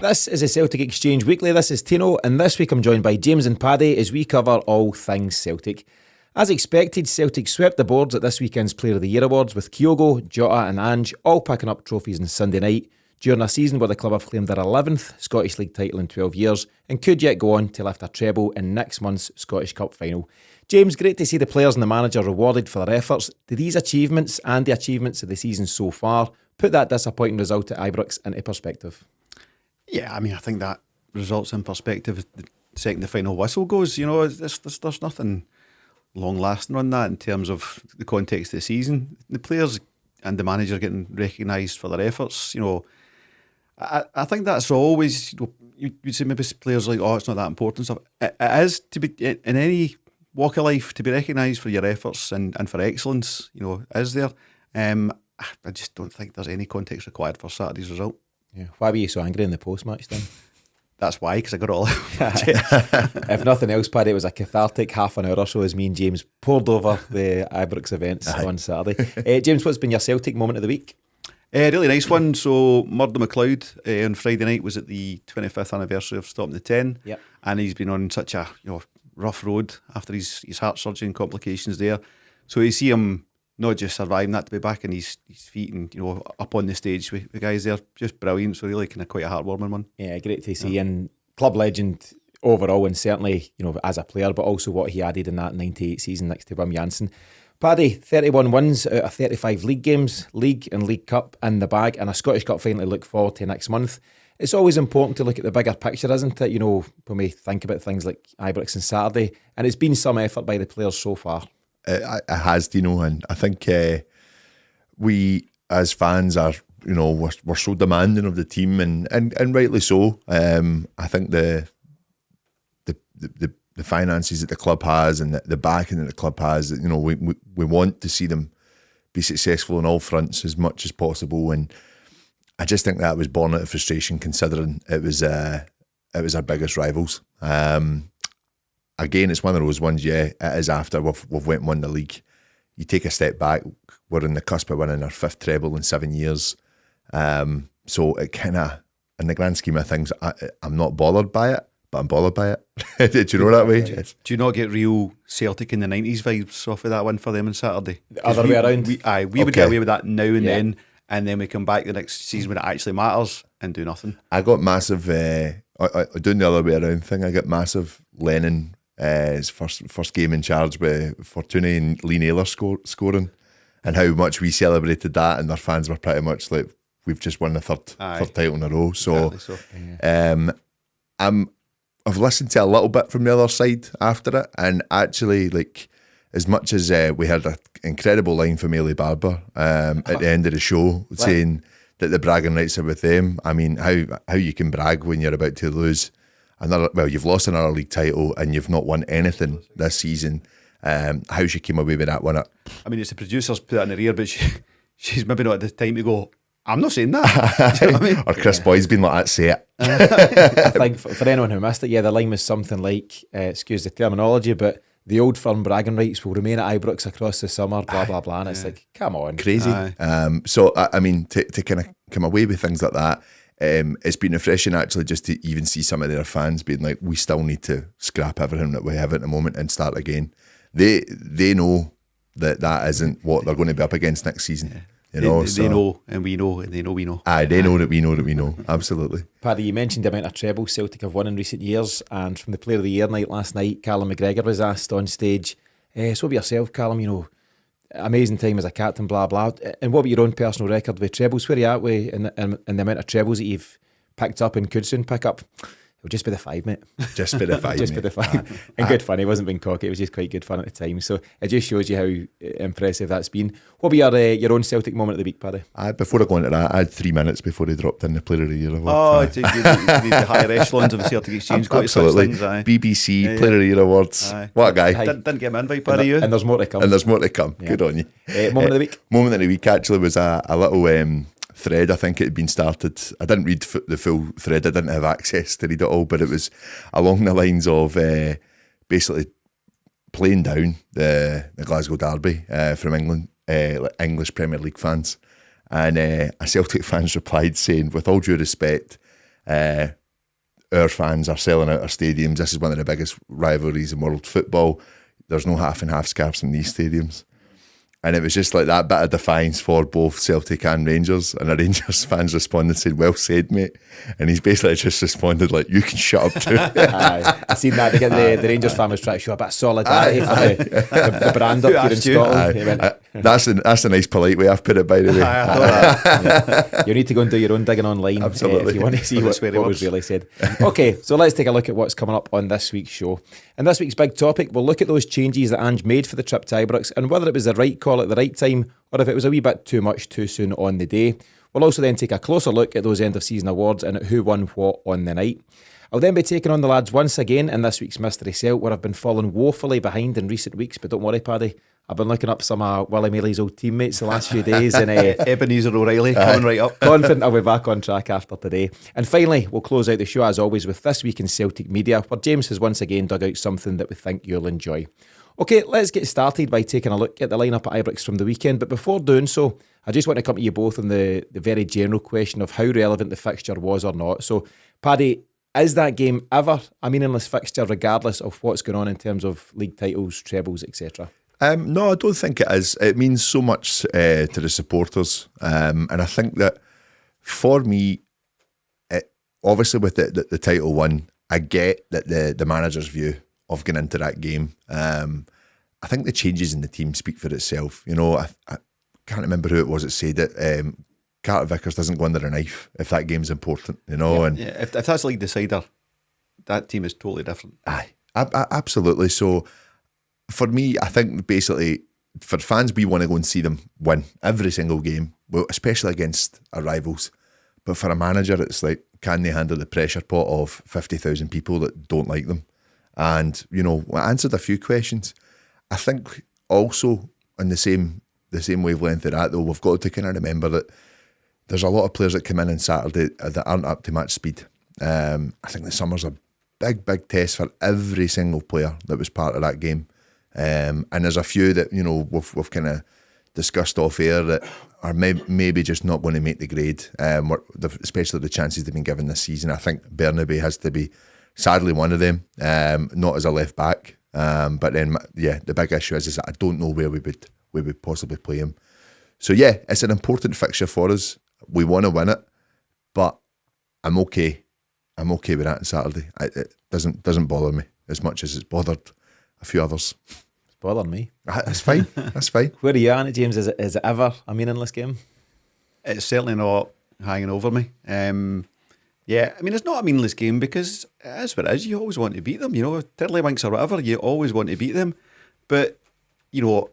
This is a Celtic Exchange Weekly. This is Tino, and this week I'm joined by James and Paddy as we cover all things Celtic. As expected, Celtic swept the boards at this weekend's Player of the Year awards, with Kyogo, Jota and Ange all picking up trophies on Sunday night during a season where the club have claimed their 11th Scottish League title in 12 years and could yet go on to lift a treble in next month's Scottish Cup final. James, great to see the players and the manager rewarded for their efforts. Do these achievements and the achievements of the season so far put that disappointing result at Ibrox into perspective? Yeah, I mean, I think that results in perspective. The second the final whistle goes, you know, there's nothing long-lasting on that in terms of the context of the season. The players and the manager getting recognised for their efforts, you know, I think that's always, you know, you'd say maybe players are like, oh, it's not that important stuff. It is to be, in any walk of life, to be recognised for your efforts and for excellence, you know, is there. I just don't think there's any context required for Saturday's result. Yeah. Why were you so angry in the post-match then? That's why, because I got it all. If nothing else, Paddy, it was a cathartic half an hour or so as me and James poured over the Ibrox events on Saturday. James, what's been your Celtic moment of the week? Really nice one. So Murdo McLeod on Friday night was at the 25th anniversary of Stopping the 10. Yep. And he's been on such a rough road after his heart surgery and complications there. So you see him not just surviving that, to be back on his feet and, you know, up on the stage with the guys there, just brilliant. So really kind of quite a heartwarming one. Yeah, great to see. And club legend overall, and certainly, you know, as a player, but also what he added in that 98 season next to Wim Jansen. Paddy, 31 wins out of 35 league games, league and League Cup in the bag, and a Scottish Cup final to look forward to next month. It's always important to look at the bigger picture, isn't it? You know, when we think about things like Ibrox and Saturday, and it's been some effort by the players so far. It has, Dino, and I think we as fans are, you know, we're so demanding of the team, and rightly so. I think the finances that the club has and the backing that the club has, you know, we want to see them be successful on all fronts as much as possible, and I just think that was born out of frustration, considering it was our biggest rivals. Again, it's one of those ones, yeah, it is after we've went and won the league. You take a step back, we're in the cusp of winning our 5th treble in 7 years. So it kind of, in the grand scheme of things, I'm not bothered by it, but I'm bothered by it. Did you know that way? Do you not get real Celtic in the 90s vibes off of that win for them on Saturday? The other way around? We would get away with that now and then we come back the next season when it actually matters and do nothing. I got massive, doing the other way around thing, I got massive Lennon, his first game in charge with Fortuna and Lee Naylor scoring, and how much we celebrated that, and their fans were pretty much like, we've just won the third title in a row. So, I've listened to a little bit from the other side after it, and actually, like, as much as we had an incredible line from Ailey Barber at the end of the show saying that the bragging rights are with them. I mean, how you can brag when you're about to lose another, well, you've lost another league title and you've not won anything this season. How she came away with that one. I mean, it's the producers put that in her ear, but she's maybe not at the time to go, I'm not saying that. Do you know what I mean? Or Chris Boyd's been like that, say it. I think for anyone who missed it, yeah, the line was something like, excuse the terminology, but the old firm bragging rights will remain at Ibrox across the summer, blah, blah, blah. And it's like, come on. Crazy. So, I mean, to kind of come away with things like that, it's been refreshing actually just to even see some of their fans being like, we still need to scrap everything that we have at the moment and start again. They know that isn't what they're going to be up against next season. Yeah. You know, they know, and we know, and they know we know. They know that we know that we know. Absolutely. Paddy, you mentioned the amount of trebles Celtic have won in recent years, and from the Player of the Year night last night, Callum McGregor was asked on stage, so about yourself, Callum, you know, amazing time as a captain, blah, blah. And what about your own personal record with trebles? Where are you at with in the amount of trebles that you've picked up and could soon pick up? It'll just be the 5, mate. Just be the 5. Just be the 5. And good fun. He wasn't being cocky. It was just quite good fun at the time. So it just shows you how impressive that's been. What about your own Celtic moment of the week, Paddy? Before I go into that, I had 3 minutes before he dropped in the Player of the Year award. Oh, the higher echelons of the Celtic Exchange. Absolutely. Things, BBC, Player of the Year awards. What a guy. Didn't get my invite, Paddy, you. And there's more to come. Yeah. Good on you. Moment of the week? Moment of the week actually was a little thread. I think it had been started. I didn't read the full thread. I didn't have access to read it all, but it was along the lines of basically playing down the Glasgow derby from England, English Premier League fans, and a Celtic fans replied saying, with all due respect, our fans are selling out our stadiums. This is one of the biggest rivalries in world football. There's no half and half scarves in these stadiums. And it was just like that bit of defiance for both Celtic and Rangers. And the Rangers fans responded and said, well said, mate. And he's basically just responded like, you can shut up too. I seen that. They get the Rangers fan was trying to show a bit of solidarity for the brand up here in Scotland. He went, that's a nice polite way I've put it, by the way. I thought that. You need to go and do your own digging online if you want to see what was really said. Okay, so let's take a look at what's coming up on this week's show. In this week's big topic, we'll look at those changes that Ange made for the trip to Ibrox and whether it was the right call at the right time or if it was a wee bit too much too soon on the day. We'll also then take a closer look at those end of season awards and at who won what on the night. I'll then be taking on the lads once again in this week's Mystery Celt, where I've been falling woefully behind in recent weeks, but don't worry, Paddy, I've been looking up some of Willie Mealy's old teammates the last few days and Ebenezer O'Reilly coming right up. Confident I'll be back on track after today. And finally, we'll close out the show as always with This Week in Celtic Media, where James has once again dug out something that we think you'll enjoy. Okay, let's get started by taking a look at the lineup at Ibrox from the weekend. But before doing so, I just want to come to you both on the very general question of how relevant the fixture was or not. So, Paddy, is that game ever a meaningless fixture regardless of what's going on in terms of league titles, trebles, etc.? No, I don't think it is. It means so much to the supporters. And I think that for me, obviously with the title won, I get that the manager's view of going into that game. I think the changes in the team speak for itself. You know, I can't remember who it was that said it. Carter Vickers doesn't go under a knife if that game's important, you know. If that's league decider, that team is totally different. Aye, absolutely. So for me, I think basically for fans, we want to go and see them win every single game, well, especially against our rivals. But for a manager, it's like, can they handle the pressure pot of 50,000 people that don't like them? And, you know, I answered a few questions. I think also on the same wavelength of that, though, we've got to kind of remember that there's a lot of players that come in on Saturday that aren't up to match speed. I think the summer's a big test for every single player that was part of that game. And there's a few that, you know, we've kind of discussed off air that are maybe just not going to make the grade, especially the chances they've been given this season. I think Bernabei has to be sadly one of them, not as a left back. But then, yeah, the big issue is that I don't know where we would possibly play him. So yeah, it's an important fixture for us. We want to win it, but I'm okay. I'm okay with that on Saturday. It doesn't bother me as much as it's bothered a few others. It's bothered me. That's fine. That's fine. Where are you at, James? Is it ever a meaningless game? It's certainly not hanging over me. Yeah, I mean, it's not a meaningless game because it is what it is. You always want to beat them, you know, tiddlywinks or whatever, you always want to beat them. But, you know,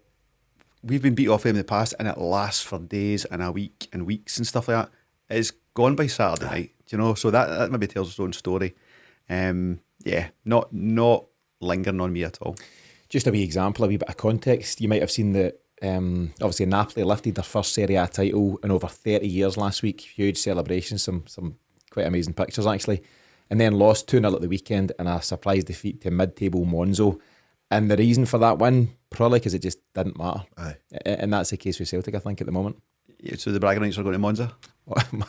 we've been beat off them in the past and it lasts for days and a week and weeks and stuff like that. It's gone by Saturday night, you know, so that maybe tells its own story. Yeah, not lingering on me at all. Just a wee example, a wee bit of context. You might have seen that obviously Napoli lifted their first Serie A title in over 30 years last week. Huge celebration, some quite amazing pictures actually. And then lost 2-0 at the weekend in a surprise defeat to mid-table Monzo. And the reason for that win, probably because it just didn't matter. Aye. And that's the case with Celtic, I think, at the moment. Yeah, so the bragging rights are going to Monza?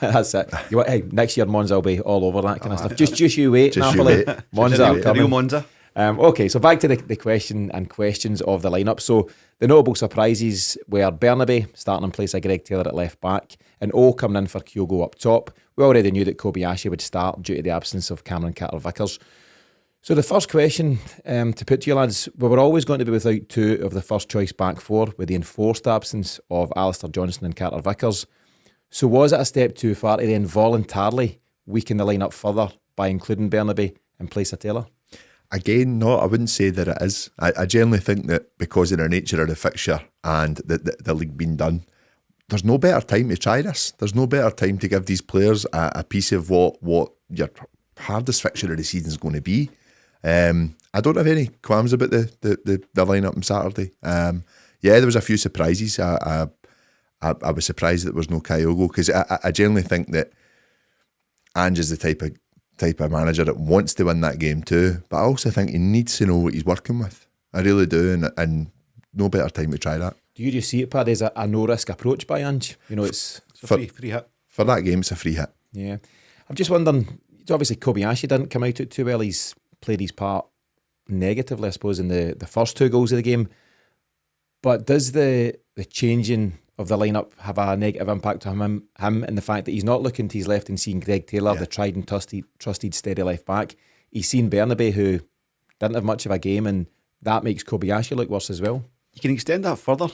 That's it. Hey, next year Monza will be all over that kind of stuff. Just you wait, Napoli. Monza are the coming. real Monza. Okay, so back to the question and questions of the lineup. So the notable surprises were Bernabei starting in place of Greg Taylor at left back and Oh coming in for Kyogo up top. We already knew that Kobayashi would start due to the absence of Cameron Carter-Vickers. So the first question to put to you lads, we were always going to be without two of the first choice back four with the enforced absence of Alistair Johnston and Carter-Vickers. So was it a step too far to then voluntarily weaken the lineup further by including Bernabei in place of Taylor? Again, no, I wouldn't say that it is. I generally think that because of the nature of the fixture and the league being done, there's no better time to try this. There's no better time to give these players a piece of what your hardest fixture of the season is going to be. I don't have any qualms about the lineup on Saturday. Yeah, there was a few surprises. I was surprised that there was no Kyogo because I generally think that Ange is the type of manager that wants to win that game too. But I also think he needs to know what he's working with. I really do, and no better time to try that. Do you just see it, Paddy, as a no-risk approach by Ange? You know, it's a free hit. For that game, it's a free hit. Yeah. I'm just wondering, obviously Kobayashi didn't come out too well. He's played his part negatively, I suppose, in the first 2 goals of the game. But does the changing of the lineup have a negative impact on him in the fact that he's not looking to his left and seeing Greg Taylor, the tried and trusted steady left back? He's seen Bernabei, who didn't have much of a game, and that makes Kobayashi look worse as well. You can extend that further.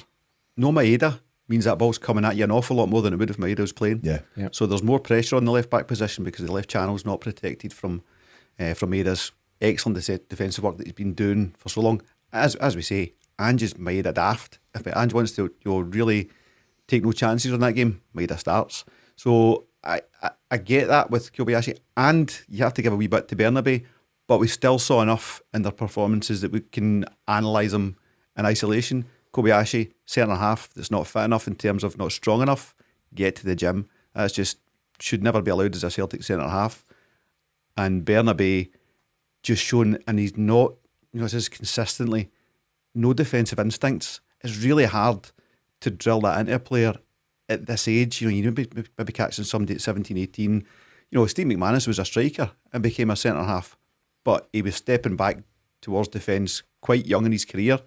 No Maeda means that ball's coming at you an awful lot more than it would if Maeda was playing. Yeah. So there's more pressure on the left back position because the left channel's not protected from Maeda's excellent defensive work that he's been doing for so long. As we say, Ange is Maeda daft. If Ange wants to really take no chances on that game, Maeda starts. So I get that with Kobayashi, and you have to give a wee bit to Bernabei, but we still saw enough in their performances that we can analyse them in isolation. Kobayashi, centre half that's not fit enough in terms of not strong enough, get to the gym. That's just should never be allowed as a Celtic centre half. And Bernabei just shown, and he's not, this is consistently no defensive instincts. It's really hard to drill that into a player at this age. You maybe catching somebody at 17, 18. Steve McManus was a striker and became a centre half, but he was stepping back towards defence quite young in his career.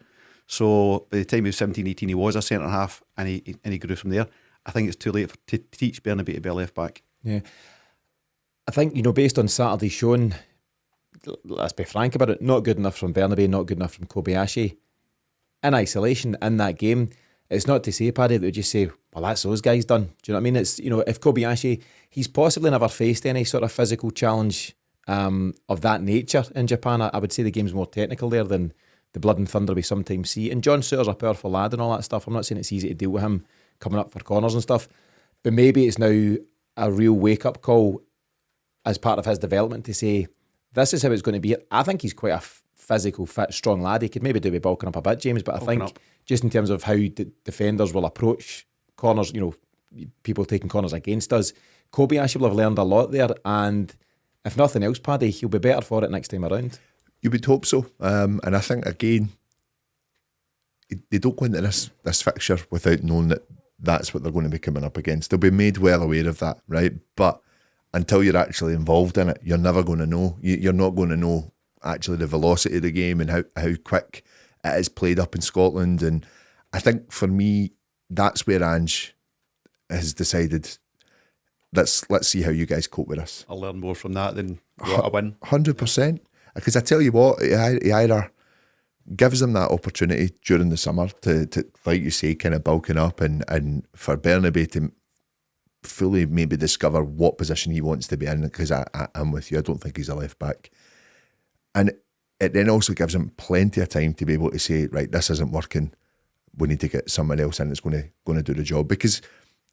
So by the time he was 17, 18, he was a centre half, and he grew from there. I think it's too late to teach Bernabei to be a left back. Yeah, I think based on Saturday's showing, let's be frank about it, not good enough from Bernabei, not good enough from Kobayashi. In isolation in that game, it's not to say, Paddy, that we just say, well, that's those guys done. Do you know what I mean? It's if Kobayashi, he's possibly never faced any sort of physical challenge of that nature in Japan. I would say the game's more technical there than the blood and thunder we sometimes see. And John Sear's a powerful lad and all that stuff. I'm not saying it's easy to deal with him coming up for corners and stuff, but maybe it's now a real wake-up call as part of his development to say, this is how it's going to be. I think he's quite a physical, fit, strong lad. He could maybe do with bulking up a bit, James, but I think just in terms of how defenders will approach corners, people taking corners against us, Kobayashi will have learned a lot there, and if nothing else, Paddy, he'll be better for it next time around. You would hope so. And I think, again, they don't go into this fixture without knowing that that's what they're going to be coming up against. They'll be made well aware of that, right? But until you're actually involved in it, you're never going to know. You're not going to know actually the velocity of the game and how quick it is played up in Scotland. And I think for me, that's where Ange has decided, let's see how you guys cope with us. I'll learn more from that than what I win. 100%. Because I tell you what, he either gives them that opportunity during the summer to like you say, kind of bulking up and for Bernabei to fully maybe discover what position he wants to be in, because I'm with you, I don't think he's a left back. And it then also gives him plenty of time to be able to say, right, this isn't working, we need to get someone else in that's going to do the job. Because,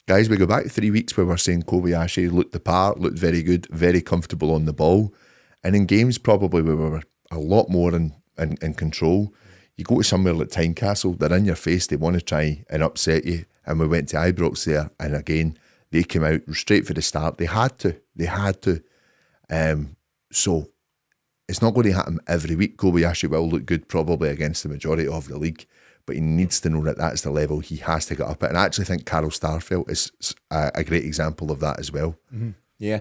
guys, we go back 3 weeks where we're saying Kobayashi looked the part, looked very good, very comfortable on the ball. And in games probably where we were a lot more in control, you go to somewhere like Tynecastle, they're in your face, they want to try and upset you. And we went to Ibrox there, and again, they came out straight for the start. They had to. So it's not going to happen every week. Kobayashi will look good probably against the majority of the league, but he needs to know that that's the level he has to get up at. And I actually think Carl Starfelt is a great example of that as well. Mm-hmm. Yeah.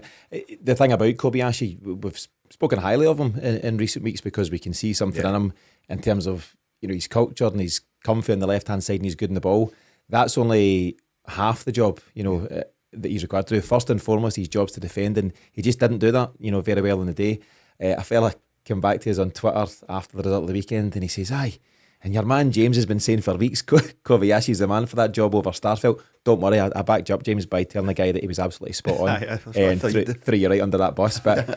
The thing about Kobayashi, we've spoken highly of him in recent weeks because we can see something in him in terms of he's cultured and he's comfy on the left-hand side and he's good in the ball. That's only half the job, that he's required to do. First and foremost, his job's to defend, and he just didn't do that, very well in the day. A fella came back to us on Twitter after the result of the weekend, and he says, aye, and your man James has been saying for weeks Kobayashi's the man for that job over Starfelt. Don't worry, I backed you up, James, by telling the guy that he was absolutely spot on and threw you right under that bus. But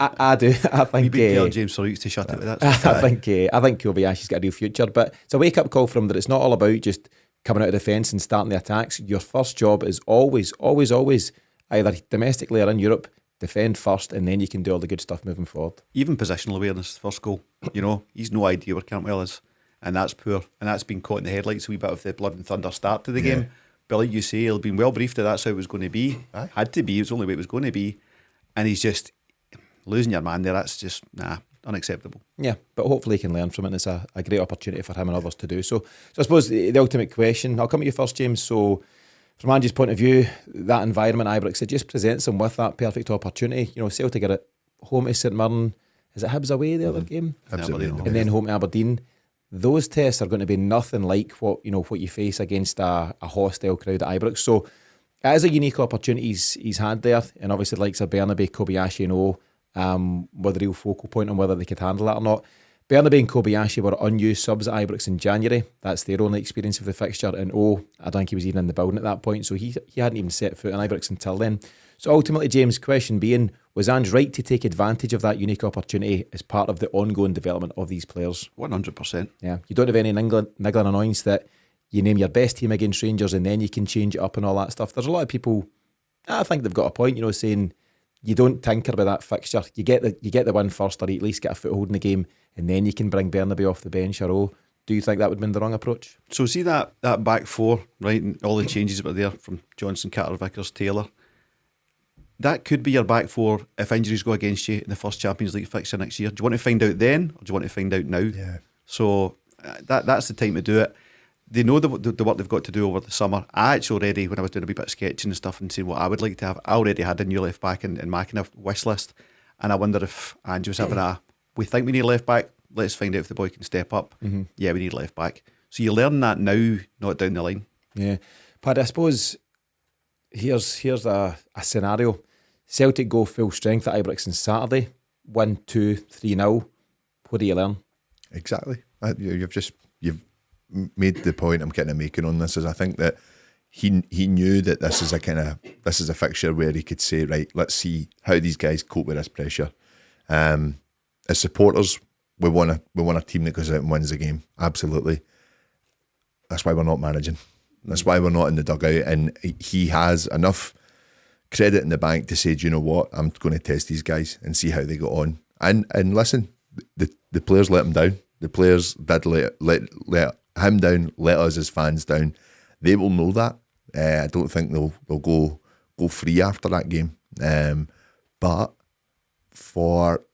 I think you've been telling James for weeks to shut it with that. I think Kobayashi's got a real future, but it's a wake-up call for him that it's not all about just coming out of defence and starting the attacks. Your first job is always, either domestically or in Europe, defend first, and then you can do all the good stuff moving forward. Even positional awareness, first goal. He's no idea where Cantwell is, and that's poor. And that's been caught in the headlights a wee bit of the blood and thunder start to the game. But like you say, he'll been well briefed that that's how it was going to be. Had to be. It was the only way it was going to be. And he's just losing your man there. That's just, unacceptable. Yeah, but hopefully he can learn from it, and it's a great opportunity for him and others to do so. So I suppose the ultimate question, I'll come to you first, James. So from Ange's point of view, that environment, Ibrox, it just presents him with that perfect opportunity. Celtic are at home to St Mirren. Is it Hibs away the other game? Aberdeen. And then home to Aberdeen. Those tests are going to be nothing like what you face against a hostile crowd at Ibrox. So it is a unique opportunity he's had there, and obviously the likes of Bernabei, Kobayashi and Oh were the real focal point on whether they could handle that or not. Bernabei and Kobayashi were unused subs at Ibrox in January. That's their only experience of the fixture. And Oh, I think he was even in the building at that point, so he hadn't even set foot in Ibrox until then. So ultimately, James' question being, was Ange right to take advantage of that unique opportunity as part of the ongoing development of these players? 100%. Yeah, you don't have any niggling annoyance that you name your best team against Rangers and then you can change it up and all that stuff. There's a lot of people, I think they've got a point, saying you don't tinker with that fixture. You get the win first, or you at least get a foothold in the game, and then you can bring Bernabei off the bench or Oh. Do you think that would have been the wrong approach? So see that back four, right, and all the changes that were there from Johnson, Carter, Vickers, Taylor. That could be your back four if injuries go against you in the first Champions League fixture next year. Do you want to find out then, or do you want to find out now? Yeah. So that's the time to do it. They know the work they've got to do over the summer. I actually already, when I was doing a wee bit of sketching and stuff and saying what I would like to have, I already had a new left back in my kind of wish list. And I wonder if Ange was having we think we need a left back, let's find out if the boy can step up. Mm-hmm. Yeah, we need a left back. So you learn that now, not down the line. Yeah. Paddy, I suppose here's a scenario. Celtic go full strength at Ibrox on Saturday, win 2-3-0. What do you learn? Exactly. You've made the point I'm kind of making on this. Is I think that he knew that this is a fixture where he could say, right, let's see how these guys cope with this pressure. As supporters, we want a team that goes out and wins the game. Absolutely. That's why we're not managing. That's why we're not in the dugout. And he has enough credit in the bank to say, do you know what? I'm going to test these guys and see how they go on. And listen, the players let him down. The players did let him down, let us as fans down. They will know that. I don't think they'll go free after that game. But for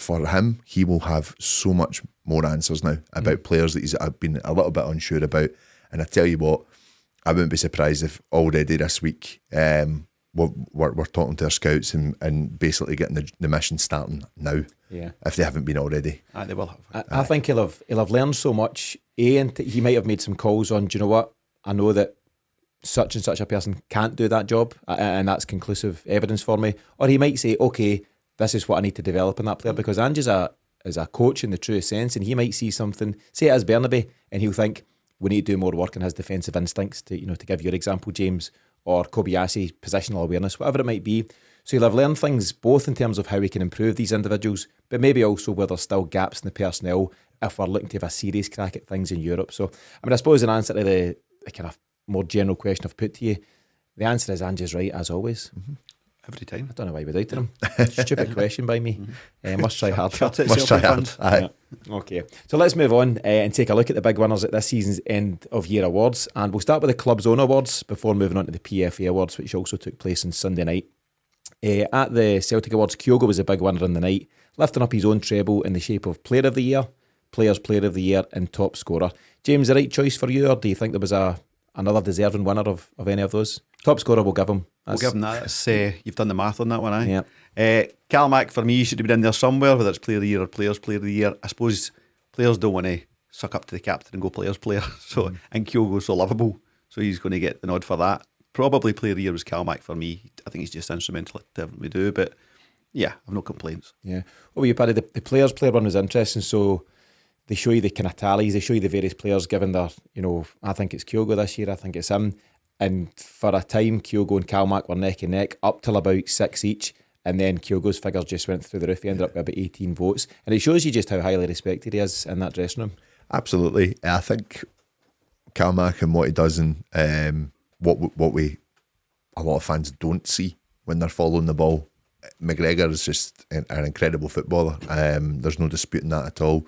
him, he will have so much more answers now about players that he's been a little bit unsure about. And I tell you what, I wouldn't be surprised if already this week we're talking to our scouts and basically getting the mission starting now. Yeah, if they haven't been already. They will have. I think he'll have learned so much. And he might have made some calls on, do you know what? I know that such and such a person can't do that job, and that's conclusive evidence for me. Or he might say, okay, this is what I need to develop in that player, because Ange is a coach in the truest sense, and he might see something, say it as Bernabei, and he'll think, we need to do more work on his defensive instincts, to give your example, James, or Kobayashi, positional awareness, whatever it might be. So he'll have learned things both in terms of how we can improve these individuals, but maybe also where there's still gaps in the personnel if we're looking to have a serious crack at things in Europe. So, I suppose in answer to the kind of more general question I've put to you, the answer is Ange is right, as always. Mm-hmm. Every time. I don't know why we doubted him. Stupid question by me. Must try hard. Must try hard. Yeah. Okay, so let's move on and take a look at the big winners at this season's end of year awards, and we'll start with the Club's Own Awards before moving on to the PFA Awards, which also took place on Sunday night. At the Celtic Awards, Kyogo was a big winner in the night, lifting up his own treble in the shape of Player of the Year, Players Player of the Year and Top Scorer. James, the right choice for you, or do you think there was another deserving winner of any of those? Top Scorer, we'll give him. We'll give him that. You've done the math on that one, aye? Yeah. Calmac, for me, should have been in there somewhere, whether it's Player of the Year or Players Player of the Year. I suppose players don't want to suck up to the captain and go Players Player. So, and Kyogo's so lovable, so he's going to get the nod for that. Probably Player of the Year was Calmac for me. I think he's just instrumental at everything we do, but yeah, I've no complaints. Yeah. What were you, Paddy? The Players Player one was interesting. So they show you the kind of tallies, they show you the various players given their, I think it's Kyogo this year, I think it's him. And for a time, Kyogo and Calmac were neck and neck, up till about 6 each. And then Kyogo's figures just went through the roof. He ended up with about 18 votes. And it shows you just how highly respected he is in that dressing room. Absolutely. I think Calmac and what he does and what a lot of fans don't see when they're following the ball. McGregor is just an incredible footballer. There's no disputing that at all.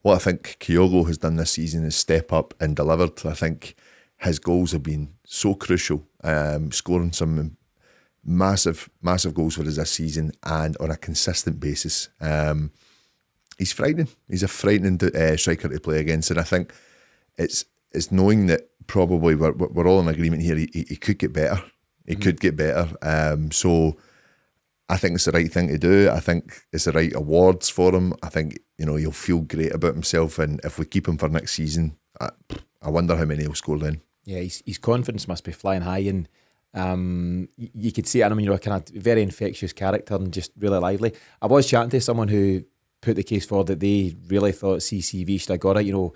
What I think Kyogo has done this season is step up and delivered. I think his goals have been so crucial, scoring some massive goals for us this season and on a consistent basis. He's frightening. He's a frightening striker to play against, and I think it's knowing that probably we're all in agreement here. He could get better. He could get better. So I think it's the right thing to do. I think it's the right awards for him. I think, he'll feel great about himself, and if we keep him for next season, I wonder how many he'll score then. Yeah, his confidence must be flying high, and you could see it in him, kind of very infectious character and just really lively. I was chatting to someone who put the case forward that they really thought CCV should have got it.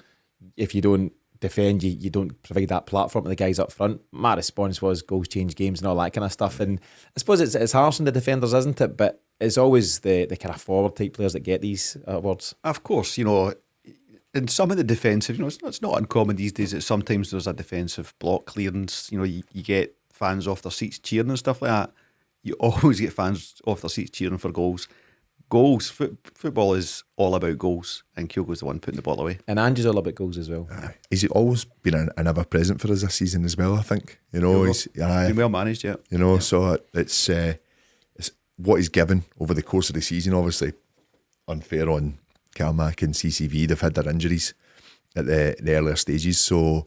If you don't defend, you don't provide that platform to the guys up front. My response was goals change games and all that kind of stuff. And I suppose it's harsh on the defenders, isn't it? But it's always the kind of forward type players that get these awards. Of course, in some of the defensive, it's not uncommon these days that sometimes there's a defensive block clearance. You get fans off their seats cheering and stuff like that. You always get fans off their seats cheering for goals. Football is all about goals, and Kyogo's the one putting the ball away. And Ange's all about goals as well. He's always been an ever present for us this season as well, I think. He's been well managed, yeah. So it's what he's given over the course of the season. Obviously, unfair on Calmac and CCV. They've had their injuries at the earlier stages. So,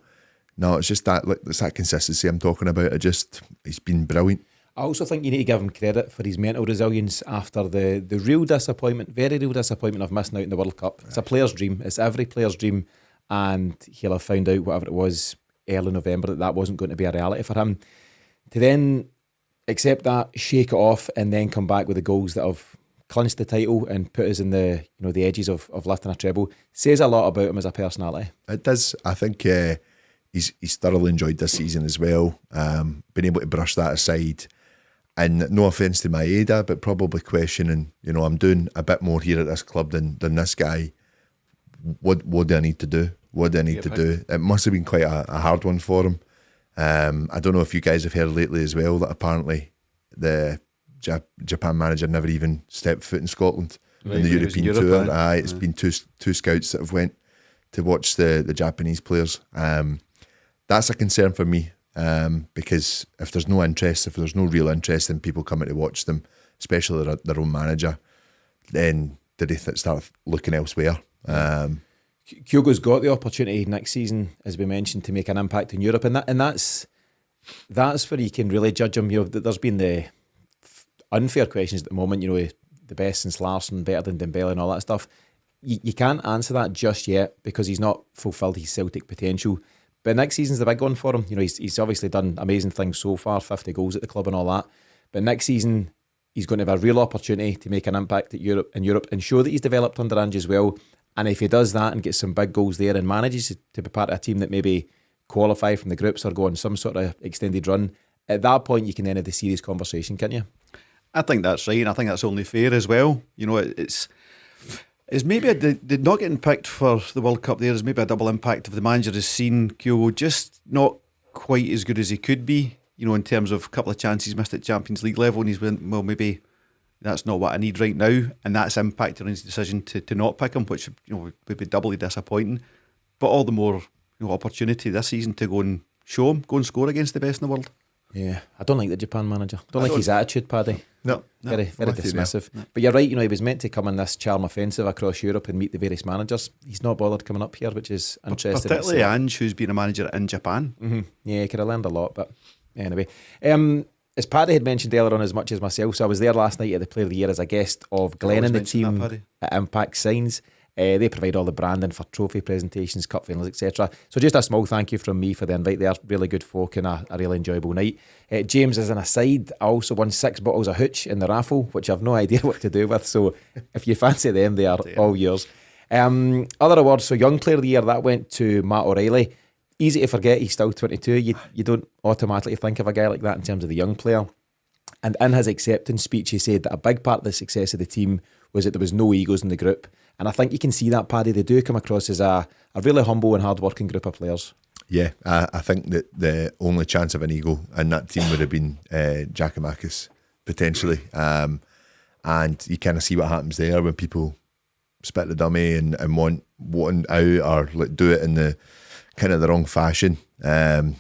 no, it's just it's that consistency I'm talking about. He's been brilliant. I also think you need to give him credit for his mental resilience after the real disappointment, very real disappointment of missing out in the World Cup. It's a player's dream. It's every player's dream. And he'll have found out, whatever it was, early November, that wasn't going to be a reality for him. To then accept that, shake it off, and then come back with the goals that have clinched the title and put us in the the edges of lifting a treble, says a lot about him as a personality. It does. I think he's thoroughly enjoyed this season as well. Been able to brush that aside. And no offence to Maeda, but probably questioning, I'm doing a bit more here at this club than this guy. What do I need to do? What do I need to do? It must have been quite a hard one for him. I don't know if you guys have heard lately as well that apparently the Japan manager never even stepped foot in Scotland in the European tour. It's been two scouts that have went to watch the Japanese players. That's a concern for me. Because if there's no interest, if there's no real interest in people coming to watch them, especially their own manager, then do they start looking elsewhere? Kyogo's got the opportunity next season, as we mentioned, to make an impact in Europe, and that's where you can really judge him. There's been the unfair questions at the moment. The best since Larsson, better than Dembele, and all that stuff. You can't answer that just yet because he's not fulfilled his Celtic potential. But next season's the big one for him. He's obviously done amazing things so far, 50 goals at the club and all that. But next season, he's going to have a real opportunity to make an impact in Europe and show that he's developed under Ange as well. And if he does that and gets some big goals there and manages to be part of a team that maybe qualify from the groups or go on some sort of extended run, at that point you can then have the serious conversation, can't you? I think that's right, and I think that's only fair as well. It's maybe the not getting picked for the World Cup there is maybe a double impact of the manager has seen Kyogo just not quite as good as he could be, in terms of a couple of chances missed at Champions League level, and he's went, well, maybe that's not what I need right now, and that's impacted on his decision to not pick him, which would be doubly disappointing. But all the more opportunity this season to go and show him, go and score against the best in the world. Yeah, I don't like the Japan manager. I don't like his attitude, Paddy. No, very dismissive. No. But you're right, he was meant to come in this charm offensive across Europe and meet the various managers. He's not bothered coming up here, which is interesting. Particularly Ange, who's been a manager in Japan. Mm-hmm. Yeah, he could have learned a lot, but anyway. As Paddy had mentioned earlier on, as much as myself, so I was there last night at the Player of the Year as a guest of Glenn and the team at Impact Signs. They provide all the branding for trophy presentations, cup finals, etc. So just a small thank you from me for the invite. They are really good folk and a really enjoyable night. James, as an aside, I also won 6 bottles of hooch in the raffle, which I've no idea what to do with. So if you fancy them, they are all yours. Other awards, so Young Player of the Year, that went to Matt O'Riley. Easy to forget, he's still 22. You don't automatically think of a guy like that in terms of the young player. And in his acceptance speech, he said that a big part of the success of the team was that there was no egos in the group. And I think you can see that, Paddy. They do come across as a really humble and hard-working group of players. Yeah, I think that the only chance of an ego in that team would have been Giacomakis, potentially. And you kind of see what happens there when people spit the dummy and want out or do it in the kind of the wrong fashion. They're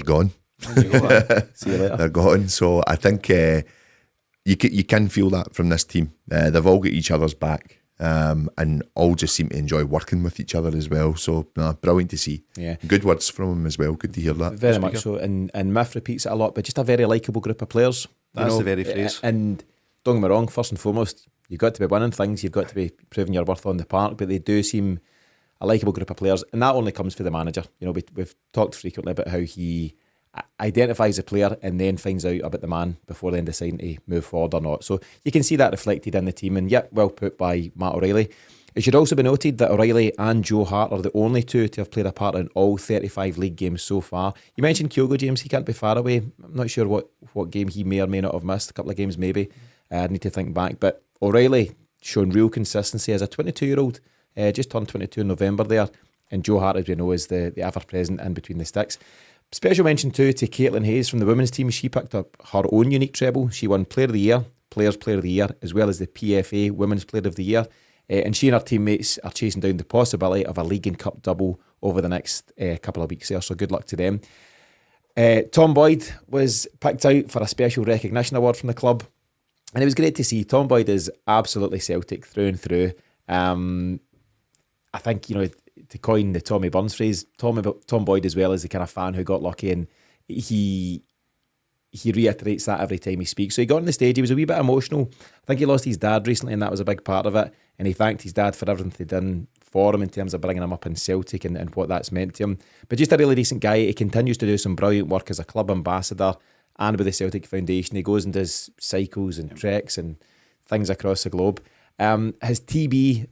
gone. See you later. They're gone. So I think you can feel that from this team. They've all got each other's back, and all just seem to enjoy working with each other as well. So brilliant to see. Yeah, good words from him as well. Good to hear that. Very much so. And Miff repeats it a lot, but just a very likeable group of players. That's the very phrase. And don't get me wrong, first and foremost, you've got to be winning things, you've got to be proving your worth on the park, but they do seem a likeable group of players, and that only comes for the manager. We've talked frequently about how he identifies a player and then finds out about the man before then deciding to move forward or not. So you can see that reflected in the team, and well put by Matt O'Riley. It should also be noted that O'Riley and Joe Hart are the only two to have played a part in all 35 league games so far. You mentioned Kyogo, James. He can't be far away. I'm not sure what game he may or may not have missed. A couple of games maybe. I need to think back. But O'Riley shown real consistency as a 22-year-old. Just turned 22 in November there. And Joe Hart, as we know, is the ever-present in between the sticks. Special mention too to Caitlin Hayes from the women's team. She picked up her own unique treble. She won Player of the Year, Players Player of the Year, as well as the PFA Women's Player of the Year. And she and her teammates are chasing down the possibility of a League and Cup double over the next couple of weeks there. So good luck to them. Tom Boyd was picked out for a special recognition award from the club. And it was great to see. Tom Boyd is absolutely Celtic through and through. I think, to coin the Tommy Burns phrase, Tom Boyd as well is the kind of fan who got lucky, and he reiterates that every time he speaks. So he got on the stage, he was a wee bit emotional. I think he lost his dad recently, and that was a big part of it. And he thanked his dad for everything they'd done for him in terms of bringing him up in Celtic and what that's meant to him. But just a really decent guy. He continues to do some brilliant work as a club ambassador and with the Celtic Foundation. He goes and does cycles and treks and things across the globe. His TV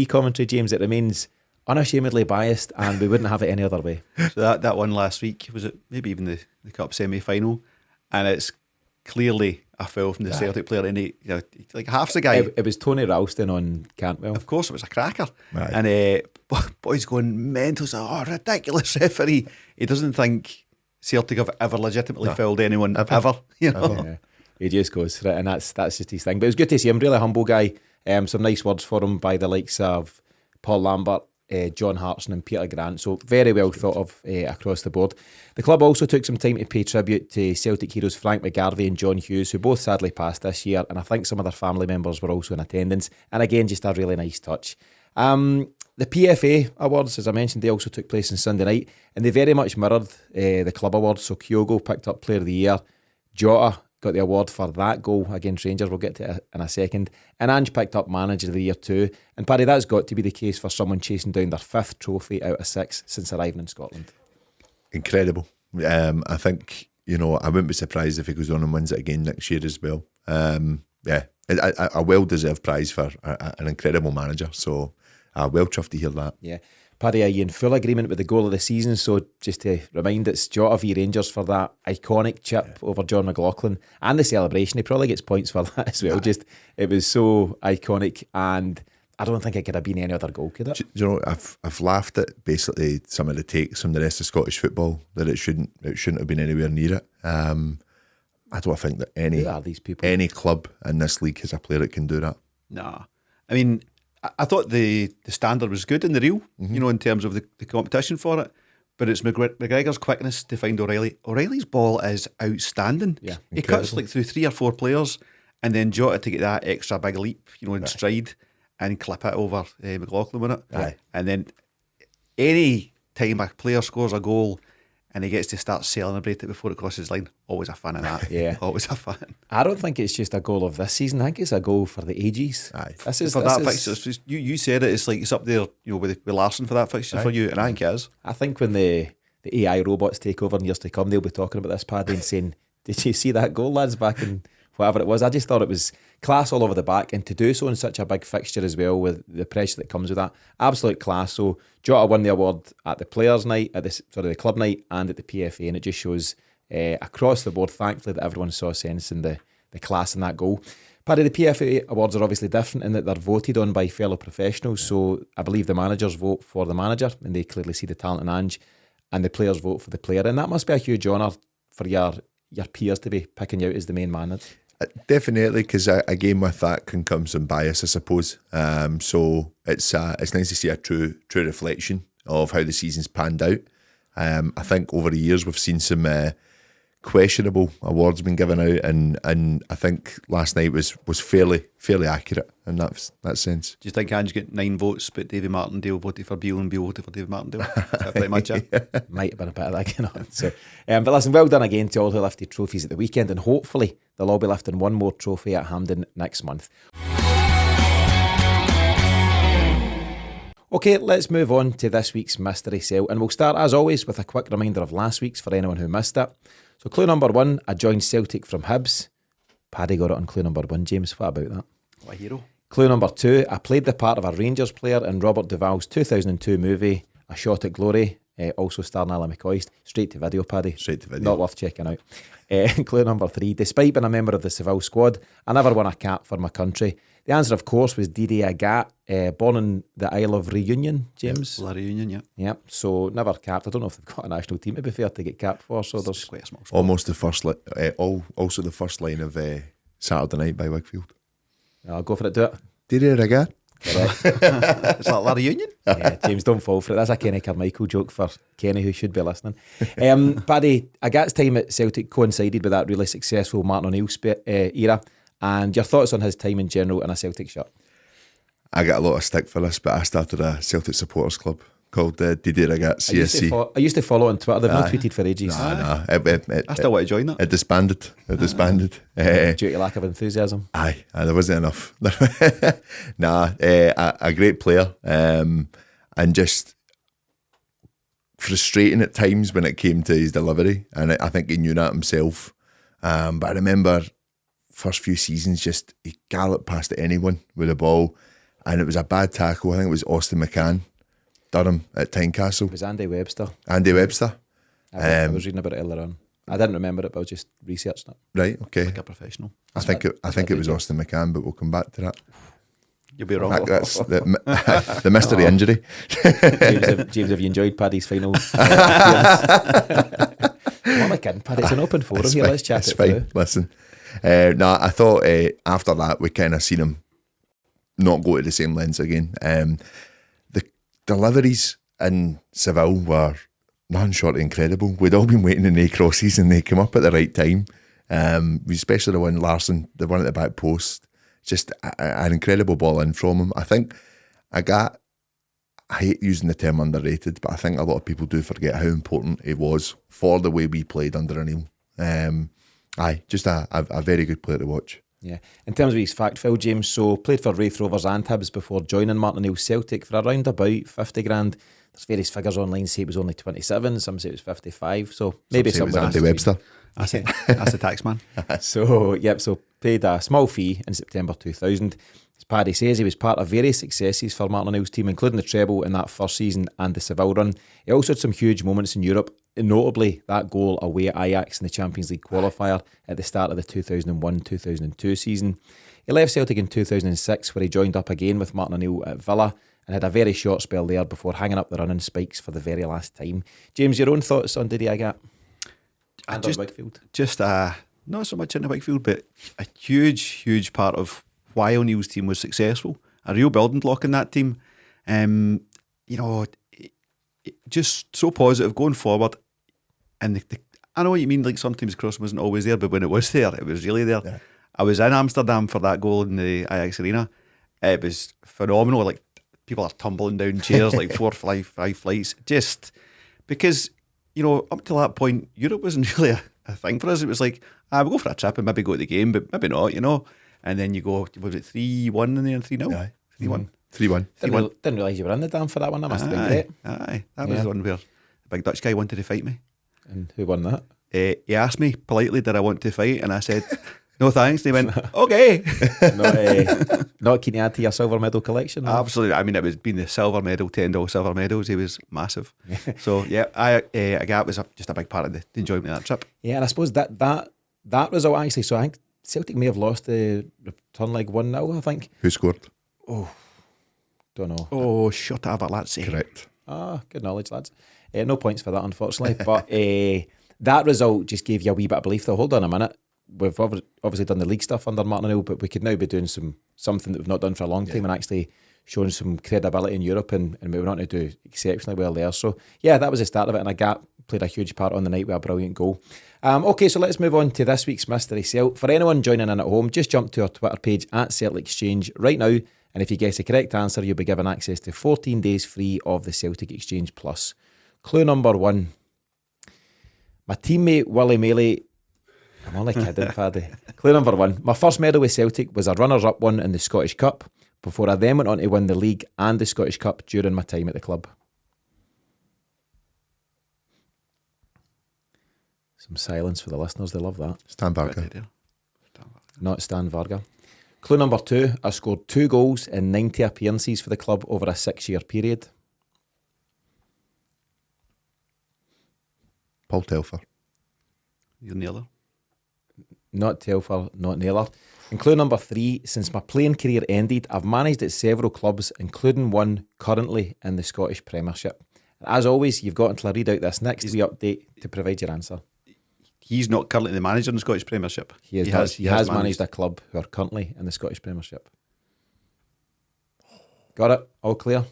commentary, James, it remains unashamedly biased, and we wouldn't have it any other way. So that one last week, was it maybe even the Cup semi-final, and it's clearly a foul from the Celtic player, and like half the guy. It was Tony Ralston on Cantwell. Of course, it was a cracker. Right. And boys going mental, so, ridiculous referee. He doesn't think Celtic have ever legitimately fouled anyone ever. Yeah. He just goes for it, and that's just his thing. But it was good to see him, really humble guy. Some nice words for him by the likes of Paul Lambert, John Hartson and Peter Grant. So very well thought of across the board. The club also took some time to pay tribute to Celtic heroes Frank McGarvey and John Hughes, who both sadly passed this year, and I think some of their family members were also in attendance. And again, just a really nice touch. The PFA Awards, as I mentioned, they also took place on Sunday night, and they very much mirrored the club awards. So Kyogo picked up Player of the Year. Jota got the award for that goal against Rangers. We'll get to it in a second. And Ange picked up Manager of the Year too. And Paddy, that's got to be the case for someone chasing down their 5th trophy out of 6 since arriving in Scotland. Incredible. I think, I wouldn't be surprised if he goes on and wins it again next year as well. A well-deserved prize for an incredible manager. So well chuffed to hear that. Yeah. Paddy, are you in full agreement with the goal of the season? So just to remind, it's Jota v Rangers for that iconic chip over John McLaughlin, and the celebration. He probably gets points for that as well. Just, it was so iconic, and I don't think it could have been any other goal, could it? Do you know, I've laughed at basically some of the takes from the rest of Scottish football that it shouldn't have been anywhere near it. I don't think that any club in this league has a player that can do that. Nah. I mean, I thought the standard was good in the reel, in terms of the competition for it. But it's McGregor's quickness to find O'Riley. O'Reilly's ball is outstanding. Yeah, he cuts like through 3 or 4 players, and then Jota to get that extra big leap, in stride and clip it over McLaughlin with it. Aye. And then any time a player scores a goal and he gets to start celebrating it before it crosses the line, always a fan of that. Yeah. Always a fan. I don't think it's just a goal of this season. I think it's a goal for the ages. Aye. Fixture, you said it's up there, with Larson for that fixture for you, and I think it is. I think when the AI robots take over in years to come, they'll be talking about this, Paddy, and saying, did you see that goal, lads, back in whatever it was? I just thought it was class all over the back, and to do so in such a big fixture as well, with the pressure that comes with that, absolute class. So Jota won the award at the players' night, at the club night, and at the PFA, and it just shows across the board, thankfully, that everyone saw sense in the class in that goal. Paddy, the PFA awards are obviously different in that they're voted on by fellow professionals. So I believe the managers vote for the manager, and they clearly see the talent in Ange, and the players vote for the player, and that must be a huge honour for your peers to be picking you out as the main man. Definitely, because again with that can come some bias, I suppose. So it's nice to see a true reflection of how the season's panned out. I think over the years we've seen some questionable awards been given out, and I think last night was fairly accurate in that sense. Do you think Ange got 9 votes, but Davy Martindale voted for Beale and Beale voted for David Martindale? Is that pretty much it? Might have been a bit of that going on. So, but listen, well done again to all who lifted trophies at the weekend, and hopefully they'll all be lifting one more trophy at Hampden next month. Okay, let's move on to this week's Mystery Cell, and we'll start as always with a quick reminder of last week's for anyone who missed it. So clue number 1, I joined Celtic from Hibs. Paddy got it on clue number 1, James. What about that? What a hero. Clue number 2, I played the part of a Rangers player in Robert Duvall's 2002 movie, A Shot at Glory, also starring Alan McCoy. Straight to video, Paddy. Straight to video. Not worth checking out. Clue number 3, despite being a member of the Seville squad, I never won a cap for my country. The answer, of course, was Didier Agat, born in the Isle of Reunion, James. La Reunion, yeah. Yep, so never capped. I don't know if they've got a national team, to be fair, to get capped for, so It's there's... quite a small spot. Almost the first, also the first line of Saturday Night by Wakefield. I'll go for it, do it. Did it again? Is that La Reunion? Yeah, James, don't fall for it. That's a Kenny Carmichael joke for Kenny, who should be listening. Paddy, Agat's time at Celtic coincided with that really successful Martin O'Neill era, and your thoughts on his time in general in a Celtic shirt? I got a lot of stick for this, but I started a Celtic supporters club called Didier Agat CSC. I used to follow on Twitter. They've not tweeted for ages. It I still want to join that. It disbanded. Due to lack of enthusiasm. Aye, there wasn't enough. A great player, and just frustrating at times when it came to his delivery, and I think he knew that himself. But I remember first few seasons, just he galloped past anyone with a ball, and it was a bad tackle. I think it was Austin McCann, Durham at Tynecastle. It was Andy Webster. Andy Webster. I was reading about it earlier on. I didn't remember it, but I was just researching it. Right, okay. Like a professional. I think it was Austin McCann, but we'll come back to that. You'll be wrong. That's the mystery injury. James, have you enjoyed Paddy's final appearance? What am I kidding, Paddy? It's an open forum here. Let's chat it through. Listen, I thought after that we kind of seen him not go to the same lens again. The deliveries in Seville were nothing short of incredible. We'd all been waiting in A crosses, and they came up at the right time. Especially the one Larson, the one at the back post, just an incredible ball in from him. I think I hate using the term underrated, but I think a lot of people do forget how important he was for the way we played under O'Neill. Just a very good player to watch. Yeah. In terms of his fact fill, James, so played for Wraith Rovers and Hibs before joining Martin O'Neill Celtic for around about 50 grand. There's various figures online say it was only 27, some say it was 55, so maybe Some say it was somewhere Andy Webster. That's the tax man. So paid a small fee in September 2000. As Paddy says, he was part of various successes for Martin O'Neill's team, including the treble in that first season and the Seville run. He also had some huge moments in Europe, notably that goal away at Ajax in the Champions League qualifier at the start of the 2001-2002 season. He left Celtic in 2006, where he joined up again with Martin O'Neill at Villa and had a very short spell there before hanging up the running spikes for the very last time. James, your own thoughts on Didier Agat? Just not so much in the Wakefield, but a huge part of why O'Neill's team was successful. A real building block in that team. Just so positive going forward. And I know what you mean, like sometimes cross wasn't always there, but when it was there, it was really there. Yeah. I was in Amsterdam for that goal in the Ajax Arena. It was phenomenal. Like, people are tumbling down chairs like 4 or 5 flights. Just because, up to that point, Europe wasn't really a thing for us. It was like, we'll go for a trip and maybe go to the game, but maybe not, And then you go, was it 3-1 in there and 3-0? Yeah. 3-1. 3-1. Didn't realise you were in the dam for that one. That must have been great. That was the one where the big Dutch guy wanted to fight me. And who won that? He asked me politely, did I want to fight? And I said, no thanks. And he went, okay. Not keen to add to your silver medal collection? Or? Absolutely. I mean, it was being the silver medal, $10 silver medals. He was massive. So, yeah, Agat was just a big part of the enjoyment of that trip. Yeah, and I suppose that result actually, so I think Celtic may have lost the return leg 1-0, I think. Who scored? Oh, don't know. Oh, shut up, Avatlatsi. Correct. Good knowledge, lads. No points for that, unfortunately. But that result just gave you a wee bit of belief, though. Hold on a minute. We've obviously done the league stuff under Martin O'Neill, but we could now be doing something that we've not done for a long time and actually showing some credibility in Europe, and we went on to do exceptionally well there. So, yeah, that was the start of it, and Agat played a huge part on the night with a brilliant goal. Okay, so let's move on to this week's Mystery Celt. For anyone joining in at home, just jump to our Twitter page at Celtic Exchange right now, and if you guess the correct answer, you'll be given access to 14 days free of the Celtic Exchange Plus. Clue number 1. My teammate Willie Mealy... I'm only kidding, Paddy. Clue number 1. My first medal with Celtic was a runners-up one in the Scottish Cup, before I then went on to win the league and the Scottish Cup during my time at the club. Some silence for the listeners, they love that. Stan Varga. Not Stan Varga. Clue number 2, I scored 2 goals in 90 appearances for the club over a 6-year period. Paul Telfer. You're Naylor. Not Telfer, not Naylor. And clue number 3, since my playing career ended, I've managed at several clubs, including one currently in the Scottish Premiership. And as always, you've got until I read out this next wee update to provide your answer. He's not currently the manager in the Scottish Premiership. He has managed a club who are currently in the Scottish Premiership. Got it? All clear?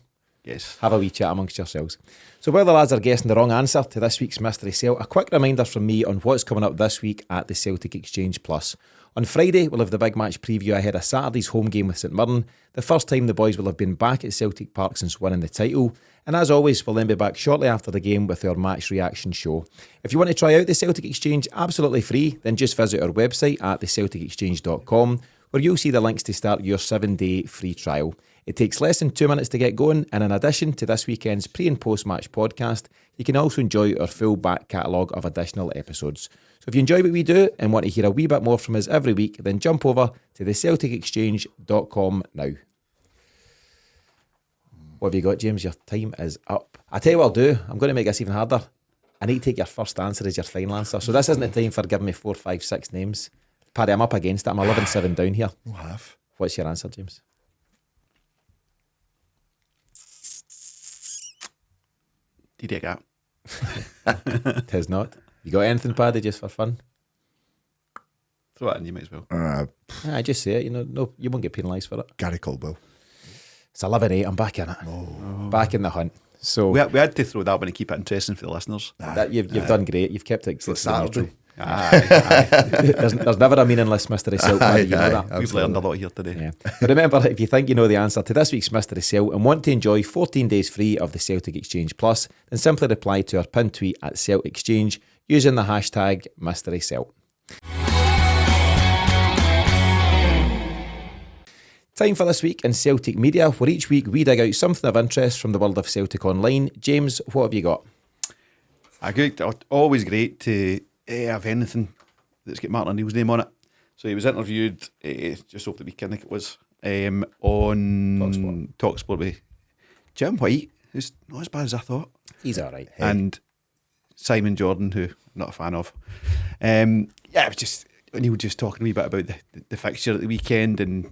Yes. Have a wee chat amongst yourselves. So while the lads are guessing the wrong answer to this week's Mystery Celt, a quick reminder from me on what's coming up this week at the Celtic Exchange Plus. On Friday, we'll have the big match preview ahead of Saturday's home game with St Mirren, the first time the boys will have been back at Celtic Park since winning the title. And as always, we'll then be back shortly after the game with our match reaction show. If you want to try out the Celtic Exchange absolutely free, then just visit our website at thecelticexchange.com, where you'll see the links to start your 7-day free trial. It takes less than 2 minutes to get going, and in addition to this weekend's pre- and post-match podcast, you can also enjoy our full back catalogue of additional episodes. So if you enjoy what we do and want to hear a wee bit more from us every week, then jump over to thecelticexchange.com now. What have you got, James? Your time is up. I tell you what I'll do. I'm going to make this even harder. I need to take your first answer as your final answer. So this isn't the time for giving me 4, 5, 6 names. Paddy, I'm up against it. I'm 11-7 down here. No half. What's your answer, James? DDK. It is not. You got anything, Paddy, just for fun? Throw it in, you might as well. I just say it. No, you won't get penalised for it. Gary Caldwell. It's 11-8. I'm back in it. Back in the hunt. So We had to throw that one to keep it interesting for the listeners. you've done great. You've kept it Saturday. there's never a meaningless Mystery Celt. Paddy, you know that. We've learned a lot here today. Yeah. But remember, if you think you know the answer to this week's Mystery Celt and want to enjoy 14 days free of the Celtic Exchange Plus, then simply reply to our pinned tweet at Celtic Exchange using the hashtag Mystery Celt. Time for this week in Celtic media, where each week we dig out something of interest from the world of Celtic online. James, what have you got? Always great to have anything that's got Martin O'Neill's name on it. So he was interviewed just over the weekend, I think it was, on Talksport with Jim White, who's not as bad as I thought. He's all right. And Simon Jordan, who I'm not a fan of. It was just, and he was just talking a wee bit about the fixture at the weekend, and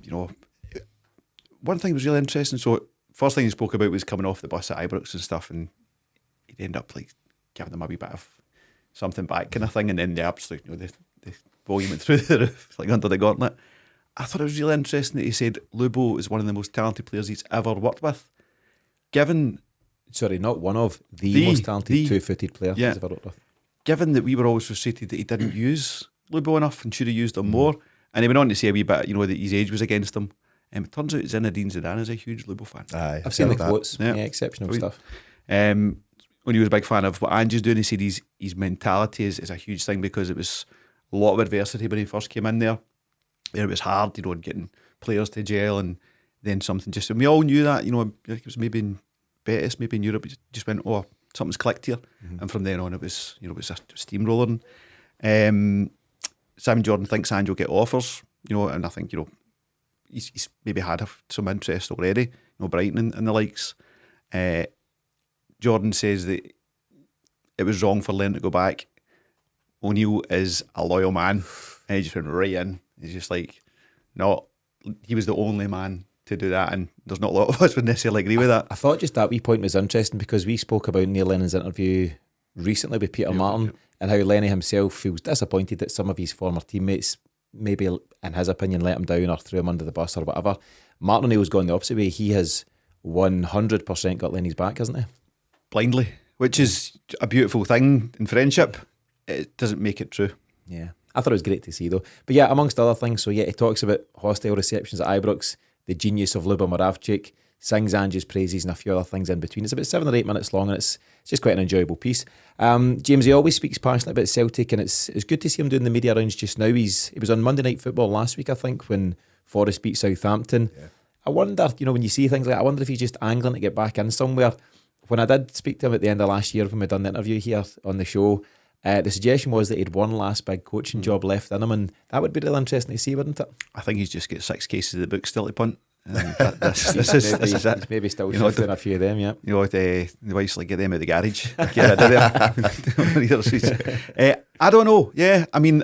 one thing was really interesting. So first thing he spoke about was coming off the bus at Ibrox and stuff, and he'd end up like giving them a wee bit of something back kind of thing, and then the absolute, the volume went through the roof, like under the gauntlet. I thought it was really interesting that he said Lubo is one of the most talented players he's ever worked with. Sorry, not one of the most talented two-footed player he's ever worked with. Given that we were always frustrated that he didn't use Lubo enough and should have used him more, and he went on to say a wee bit, that his age was against him. It turns out Zinedine Zidane is a huge Lubo fan. Aye, I've seen the that. quotes. Yeah, exceptional stuff. When he was a big fan of what Ange is doing, he said his mentality is a huge thing, because it was a lot of adversity when he first came in there. It was hard, getting players to gel, and then something just, and we all knew that, it was maybe in Betis, maybe in Europe, it just went, something's clicked here. And from then on, it was a steamrolling. Simon Jordan thinks Ange will get offers, and I think, he's maybe had some interest already, Brighton and the likes. Jordan says that it was wrong for Len to go back. O'Neill is a loyal man, and he just went right in. He's just like, no, he was the only man to do that, and there's not a lot of us would necessarily agree with that. I thought just that wee point was interesting, because we spoke about Neil Lennon's interview recently with Peter Martin, and how Lenny himself feels disappointed that some of his former teammates maybe, in his opinion, let him down or threw him under the bus or whatever. Martin O'Neill's gone the opposite way. He has 100% got Lenny's back, hasn't he? Blindly, which is a beautiful thing in friendship, it doesn't make it true. Yeah, I thought it was great to see though. But yeah, amongst other things, so yeah, he talks about hostile receptions at Ibrox, the genius of Luba Moravcik, sings Ange's praises and a few other things in between. It's about 7 or 8 minutes long and it's just quite an enjoyable piece. James, he always speaks passionately about Celtic and it's good to see him doing the media rounds just now. He was on Monday Night Football last week, I think, when Forest beat Southampton. Yeah. I wonder, when you see things like that, I wonder if he's just angling to get back in somewhere. When I did speak to him at the end of last year when we done the interview here on the show, the suggestion was that he'd one last big coaching job left in him, and that would be really interesting to see, wouldn't it? I think he's just got 6 cases of the book still to punt. This is it. He's maybe still shifting a few of them, yeah. The wife's like, get them out of the garage. Get rid of them. I don't know. Yeah, I mean,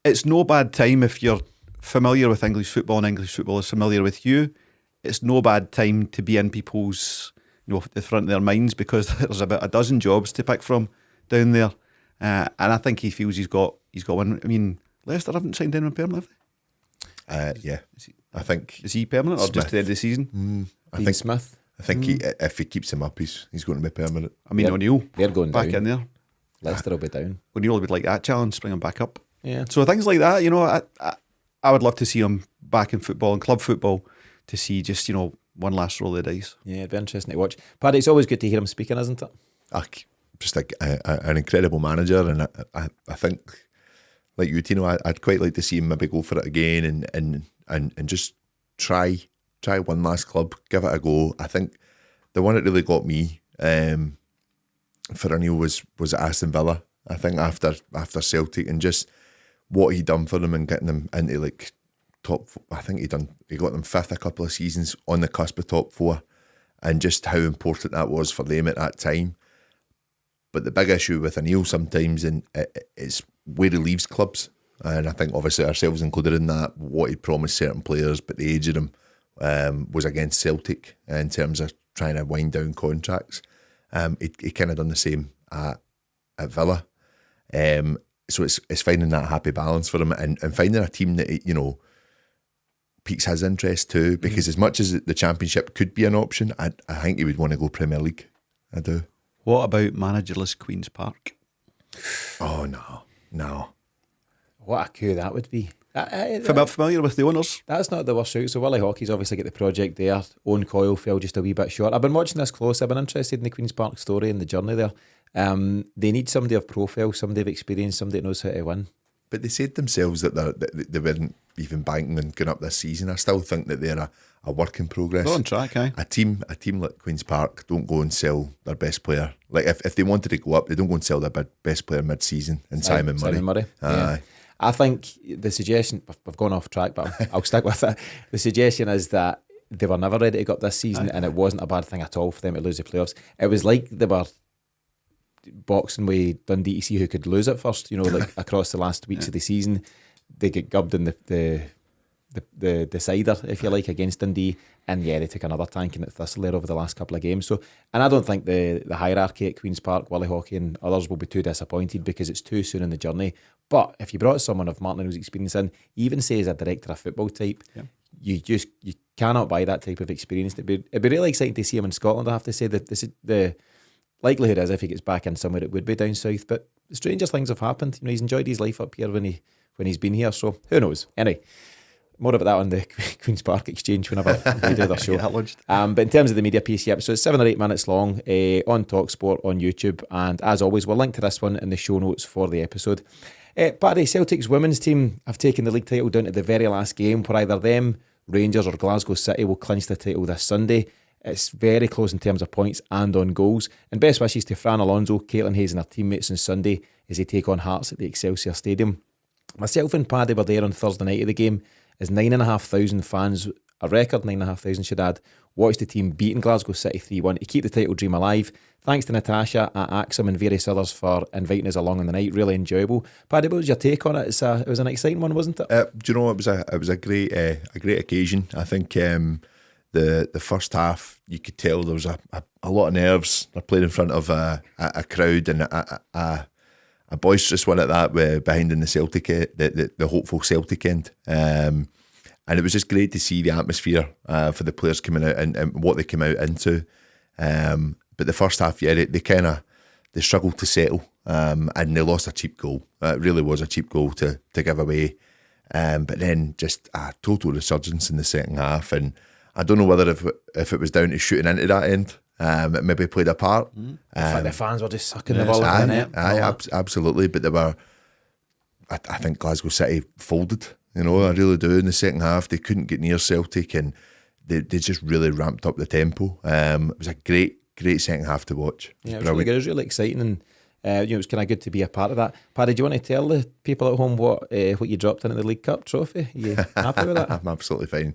it's no bad time if you're familiar with English football and English football is familiar with you. It's no bad time to be in people's, the front of their minds, because there's about a dozen jobs to pick from down there. And I think he feels he's got one. I mean, Leicester haven't signed anyone permanent, have they? Yeah. I think. Is he permanent or just at the end of the season? I think Smith. I think if he keeps him up, he's going to be permanent. I mean, O'Neill, they're going back down. in there. Leicester will be down. O'Neill would like that challenge, bring him back up. Yeah. So things like that, I would love to see him back in football and club football, to see just one last roll of the dice. Yeah, it'd be interesting to watch. Paddy, it's always good to hear him speaking, isn't it? Just like an incredible manager, and I think, like you, Tino, I'd quite like to see him maybe go for it again and just try one last club, give it a go. I think the one that really got me for O'Neill was Aston Villa. I think after Celtic, and just what he done for them and getting them into like top. I think he got them 5th a couple of seasons, on the cusp of top 4, and just how important that was for them at that time. But the big issue with O'Neill sometimes is where he leaves clubs. And I think obviously ourselves included in that, what he promised certain players, but the age of them was against Celtic in terms of trying to wind down contracts. He kind of done the same at Villa. So it's finding that happy balance for him and finding a team that, piques his interest too, because as much as the Championship could be an option, I think he would want to go Premier League. I do. What about managerless Queen's Park? Oh, no. What a coup that would be. Familiar with the owners? That's not the worst shout. So Willie Hockey's obviously got the project there. Owen Coyle fell just a wee bit short. I've been watching this close. I've been interested in the Queen's Park story and the journey there. They need somebody of profile, somebody of experience, somebody that knows how to win. But they said themselves that they weren't even banking on going up this season. I still think that they're a work in progress. They're on track, aye. A team like Queen's Park don't go and sell their best player. Like if they wanted to go up, they don't go and sell their best player mid-season and Simon Murray. Yeah. I think the suggestion, we've gone off track, but I'll stick with it. The suggestion is that they were never ready to go up this season, and it wasn't a bad thing at all for them to lose the playoffs. It was like they were boxing with Dundee to see who could lose it first, like across the last weeks of the season. They get gubbed in the decider, if you like, against Dundee, and yeah, they took another tanking at Thistle there over the last couple of games. So, and I don't think the hierarchy at Queen's Park, Willie Hockey and others will be too disappointed because it's too soon in the journey. But if you brought someone of Martin O'Neill's experience in, even say as a director of football type, you cannot buy that type of experience. It'd be really exciting to see him in Scotland. I have to say that the likelihood is if he gets back in somewhere, it would be down south. But stranger things have happened. He's enjoyed his life up here when he's been here. So who knows? Anyway, more about that on the Queen's Park Exchange whenever we do their show. But in terms of the media piece, so it's 7 or 8 minutes long on TalkSport on YouTube. And as always, we'll link to this one in the show notes for the episode. Paddy, Celtic's women's team have taken the league title down to the very last game, where either them, Rangers or Glasgow City will clinch the title this Sunday. It's very close in terms of points and on goals. And best wishes to Fran Alonso, Caitlin Hayes and her teammates on Sunday as they take on Hearts at the Excelsior Stadium. Myself and Paddy were there on Thursday night of the game as 9,500 fans, a record 9,500 should add, watched the team beating Glasgow City 3-1 to keep the title dream alive. Thanks to Natasha at Axum and various others for inviting us along on the night. Really enjoyable. Paddy, what was your take on it? It was an exciting one, wasn't it? Do you know, it was a great occasion. I think the first half, you could tell there was a lot of nerves. They're playing in front of a crowd and a boisterous one at that, behind in the Celtic, the hopeful Celtic end. And it was just great to see the atmosphere for the players coming out and what they came out into. But the first half, they they struggled to settle, and they lost a cheap goal. It really was a cheap goal to give away. But then just a total resurgence in the second half, and I don't know whether if it was down to shooting into that end, it maybe played a part. In fact, the fans were just sucking the ball into the net. Absolutely. But they were. I think Glasgow City folded. I really do. In the second half, they couldn't get near Celtic, and they just really ramped up the tempo. It was a great second half to watch. It was really good. It was really exciting, and it was kind of good to be a part of that. Paddy, do you want to tell the people at home what you dropped in at the League Cup trophy? Are you happy with that? I'm absolutely fine.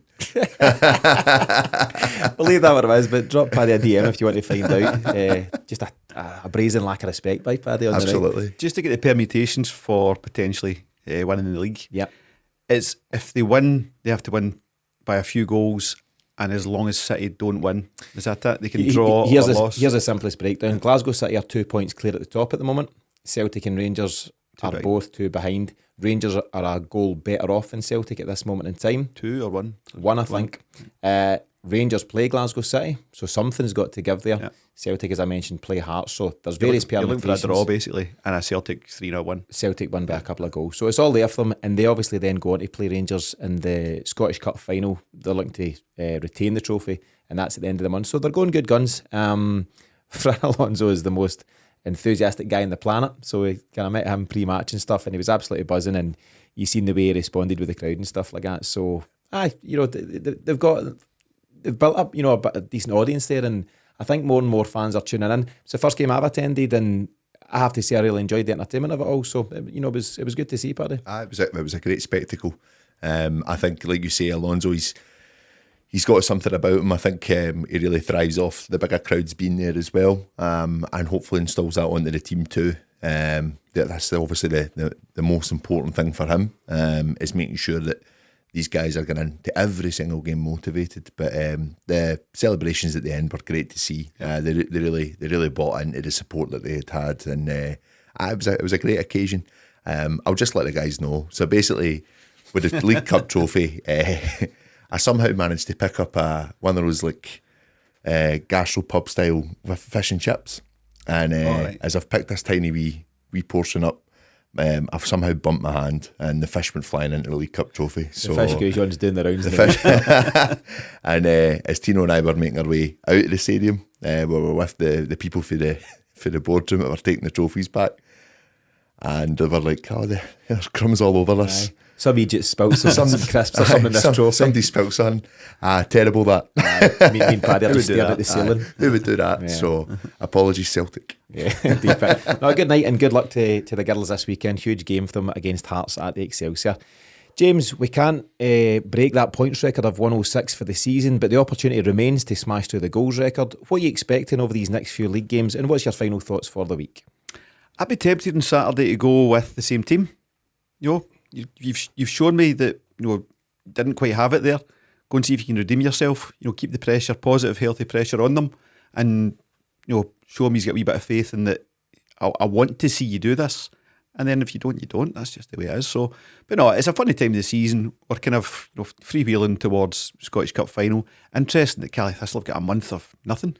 We'll leave that where it is, but drop Paddy a DM if you want to find out. Just a brazen lack of respect by Paddy on Absolutely. the night. Just to get the permutations for potentially winning the league. Yeah. It's if they win, they have to win by a few goals, and as long as City don't win, is that it? They can draw or loss. Here's the simplest breakdown. Glasgow City are 2 points clear at the top at the moment. Celtic and Rangers are both 2 behind. Rangers are a goal better off than Celtic at this moment in time. 2 or 1? 1, I think. Rangers play Glasgow City, so something's got to give there. Yeah. Celtic, as I mentioned, play Hearts, so there's various permutations. You're looking for a draw, basically, and a Celtic 3-0 win. Celtic win by a couple of goals. So it's all there for them, and they obviously then go on to play Rangers in the Scottish Cup final. They're looking to retain the trophy, and that's at the end of the month. So they're going good guns. Fran Alonso is the most enthusiastic guy on the planet, so we kind of met him pre-match and stuff, and he was absolutely buzzing, and you seen the way he responded with the crowd and stuff like that. So, they've built up, a decent audience there, and I think more and more fans are tuning in. It's the first game I've attended, and I have to say I really enjoyed the entertainment of it all. So, it was good to see, Paddy. It was a great spectacle. I think, like you say, Alonso, he's got something about him. I think he really thrives off the bigger crowds being there as well, and hopefully instills that onto the team too. That's obviously the most important thing for him, is making sure that these guys are going into every single game motivated. But the celebrations at the end were great to see. They really bought into the support that they had, and it was a great occasion. I'll just let the guys know. So basically, with the League Cup trophy, I somehow managed to pick up one of those gastropub style fish and chips, and as I've picked this tiny wee portion up, I've somehow bumped my hand, and the fish went flying into the League Cup trophy. So the fish goujon's doing the rounds. And as Tino and I were making our way out of the stadium, we were with the people for the boardroom that were taking the trophies back, and they were like, "Oh, there's crumbs all over us." Aye. Some idiot spouts some crisps or something in this trophy. Somebody spouts on. Terrible that. Me and Paddy are just staring at the ceiling. Who would do that? Yeah. So, apologies, Celtic. Yeah, deep it. No, good night and good luck to the girls this weekend. Huge game for them against Hearts at the Excelsior. James, we can't break that points record of 106 for the season, but the opportunity remains to smash through the goals record. What are you expecting over these next few league games, and what's your final thoughts for the week? I'd be tempted on Saturday to go with the same team. You've shown me that didn't quite have it there. Go and see if you can redeem yourself. Keep the pressure, positive, healthy pressure on them, and show them he's got a wee bit of faith in that. I want to see you do this, and then if you don't, you don't. That's just the way it is. So, but no, it's a funny time of the season. We're kind of freewheeling towards Scottish Cup final. Interesting that Cali Thistle have got a month of nothing.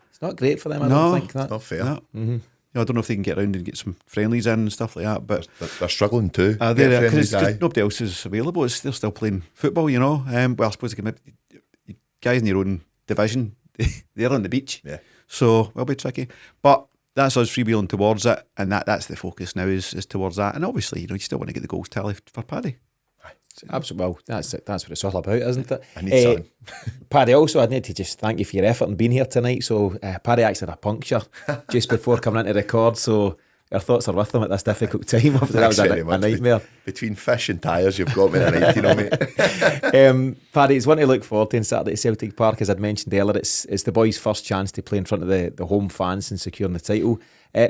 It's not great for them. I don't think that. Not fair. No. Mm-hmm. I don't know if they can get around and get some friendlies in and stuff like that, but they're struggling too. Because nobody else is available. They're still playing football, Well, I suppose they can maybe guys in your own division, they're on the beach, so it'll be tricky. But that's us freewheeling towards it, and that's the focus now is towards that. And obviously, you still want to get the goals tally for Paddy. Absolutely. Well, that's it. That's what it's all about, isn't it? I need something. Paddy, also, I need to just thank you for your effort in being here tonight. So, Paddy actually had a puncture just before coming in to record. So, our thoughts are with him at this difficult time. That was a nightmare. Between fish and tyres, you've got me tonight, mate. Paddy, it's one to look forward to on Saturday at Celtic Park. As I'd mentioned earlier, it's the boys' first chance to play in front of the home fans and securing the title.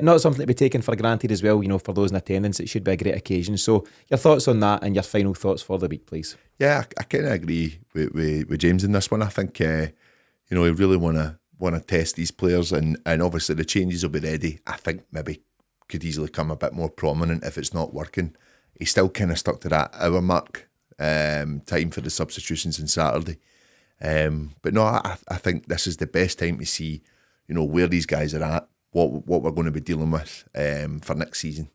Not something to be taken for granted as well, for those in attendance. It should be a great occasion. So your thoughts on that and your final thoughts for the week, please. Yeah, I kind of agree with James in this one. I think we really want to test these players, and obviously the changes will be ready. I think maybe could easily come a bit more prominent if it's not working. He's still kind of stuck to that hour mark time for the substitutions on Saturday. But no, I think this is the best time to see where these guys are at. what we're going to be dealing with for next season.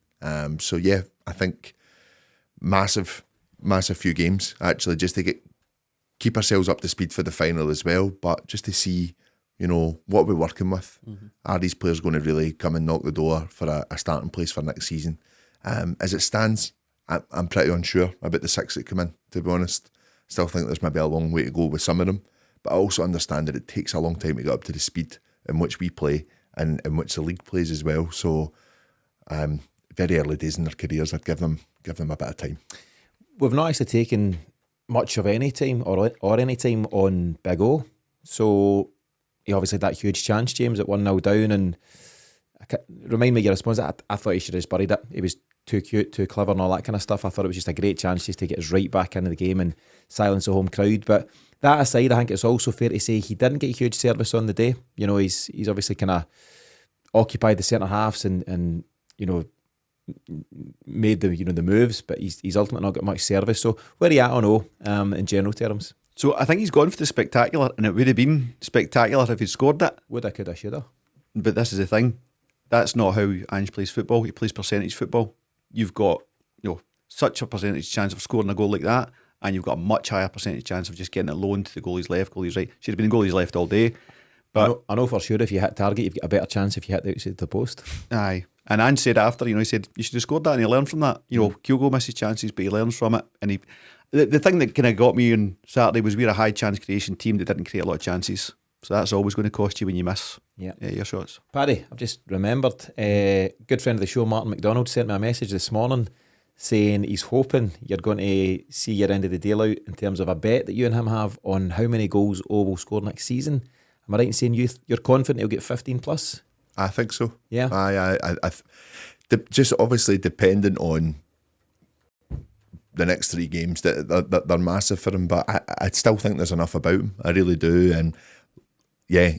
So yeah, I think massive few games actually, just to keep ourselves up to speed for the final as well, but just to see, you know, what we're working with. Are these players going to really come and knock the door for a starting place for next season? As it stands, I'm pretty unsure about the 6 that come in, to be honest. Still think there's maybe a long way to go with some of them, but I also understand that it takes a long time to get up to the speed in which we play and in which the league plays as well. So very early days in their careers, I'd give them a bit of time. We've not actually taken much of any time or any time on Big O. So he obviously had that huge chance, James, at 1-0 down, and remind me of your response. I thought he should have just buried it. He was too cute, too clever and all that kind of stuff. I thought it was just a great chance just to get us right back into the game and silence the home crowd. But that aside, I think it's also fair to say he didn't get huge service on the day. You know, he's obviously kind of occupied the centre halves and you know, made the moves, but he's ultimately not got much service. So where are you at on O in general terms? So I think he's gone for the spectacular, and it would have been spectacular if he'd scored it. Woulda, coulda, shoulda. But this is the thing. That's not how Ange plays football. He plays percentage football. You've got, you know, such a percentage chance of scoring a goal like that, and you've got a much higher percentage chance of just getting it loaned to the goalie's left, goalie's right. Should have been goalie's left all day. But I know for sure if you hit target, you've got a better chance if you hit the outside of the post. Aye. And Ange said after, you know, he said you should have scored that and he learned from that. You know, Kyogo misses chances, but he learns from it. And the thing that kind of got me on Saturday was we're a high chance creation team that didn't create a lot of chances. So that's always going to cost you when you miss your shots. Paddy, I've just remembered, good friend of the show, Martin McDonald, sent me a message this morning saying he's hoping you're going to see your end of the deal out in terms of a bet that you and him have on how many goals O will score next season. Am I right in saying you're confident he'll get 15 plus? I think so. Yeah. I just obviously dependent on the next 3 games that they're massive for him, but I still think there's enough about him. I really do. And yeah,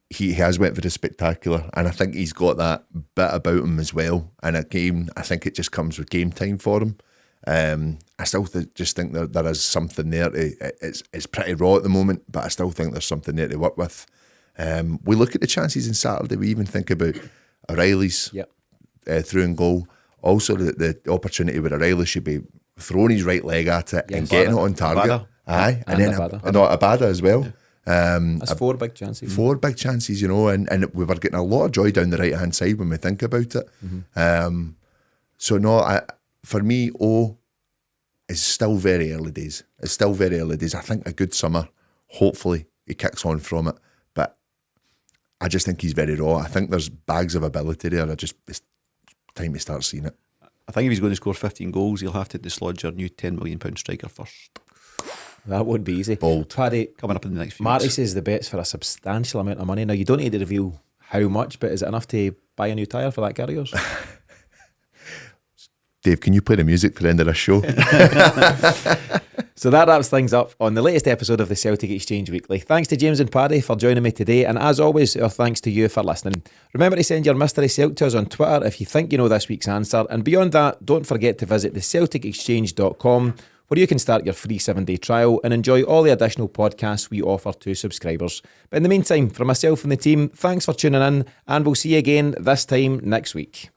he has went for the spectacular, and I think he's got that bit about him as well. And a game, I think it just comes with game time for him. I still just think there is something there. It's pretty raw at the moment, but I still think there's something there to work with. We look at the chances on Saturday. We even think about O'Reilly's through and goal. Also, the opportunity where O'Reilly should be throwing his right leg at it and getting it on target. Abada. Aye, and then Abada as well. Yeah. That's 4 big chances. 4 big chances, you know, and we were getting a lot of joy down the right hand side when we think about it. So no, for me, O is still very early days. It's still very early days. I think a good summer, hopefully he kicks on from it. But I just think he's very raw. I think there's bags of ability there. It's time to start seeing it. I think if he's going to score 15 goals, he'll have to dislodge your new £10 million striker first. That wouldn't be easy. Bold. Paddy, coming up in the next few Marty weeks. says the bet's for a substantial amount of money. Now, you don't need to reveal how much, but is it enough to buy a new tyre for that car of yours? Dave, can you play the music for the end of this show? So that wraps things up on the latest episode of the Celtic Exchange Weekly. Thanks to James and Paddy for joining me today, and as always, our thanks to you for listening. Remember to send your mystery Celt to us on Twitter if you think you know this week's answer, and beyond that, don't forget to visit thecelticexchange.com, where you can start your free 7-day trial and enjoy all the additional podcasts we offer to subscribers. But in the meantime, from myself and the team, thanks for tuning in, and we'll see you again this time next week.